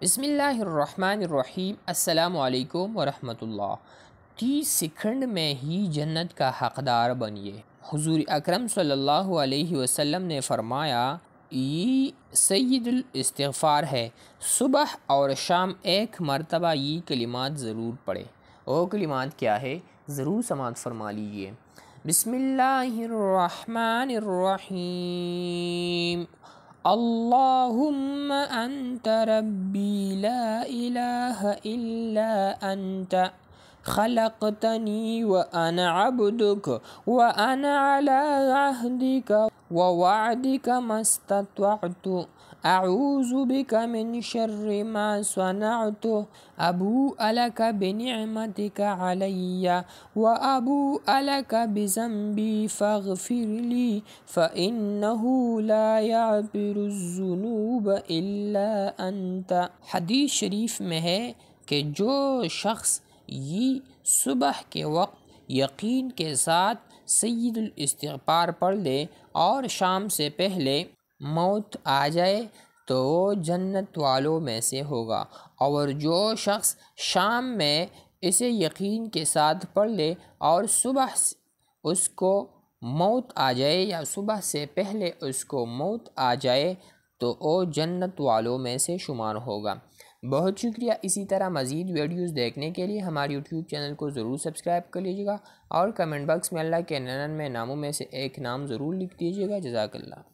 بسم اللہ الرحمن الرحیم۔ السلام علیکم ورحمۃ اللہ۔ 30 سیکنڈ میں ہی جنت کا حقدار بنیے۔ حضور اکرم صلی اللہ علیہ وسلم نے فرمایا، یہ سید الاستغفار ہے، صبح اور شام ایک مرتبہ یہ کلمات ضرور پڑھے۔ وہ کلمات کیا ہے؟ ضرور سماعت فرما لیجیے۔ بسم اللہ الرحمن الرحیم۔ اللہم انت ربی لا الہ الا انت خلقتنی وانا عبدک وانا علی عہدک ووعدک ما استطعت اعوذ بک من شر ما صنعت ابوء لک بنعمتک علی وابوء لک بذنبی فاغفر لی فانہ لا یغفر الذنوب الا انت۔ حدیث شریف میں ہے کہ جو شخص یہ صبح کے وقت یقین کے ساتھ سید الاستغفار پڑھ لے اور شام سے پہلے موت آ جائے تو وہ جنت والوں میں سے ہوگا، اور جو شخص شام میں اسے یقین کے ساتھ پڑھ لے اور صبح اس کو موت آ جائے یا صبح سے پہلے اس کو موت آ جائے تو وہ جنت والوں میں سے شمار ہوگا۔ بہت شکریہ۔ اسی طرح مزید ویڈیوز دیکھنے کے لیے ہمارے یوٹیوب چینل کو ضرور سبسکرائب کر لیجیے گا، اور کمنٹ باکس میں اللہ کے 99 ناموں میں سے ایک نام ضرور لکھ دیجیے گا۔ جزاک اللہ۔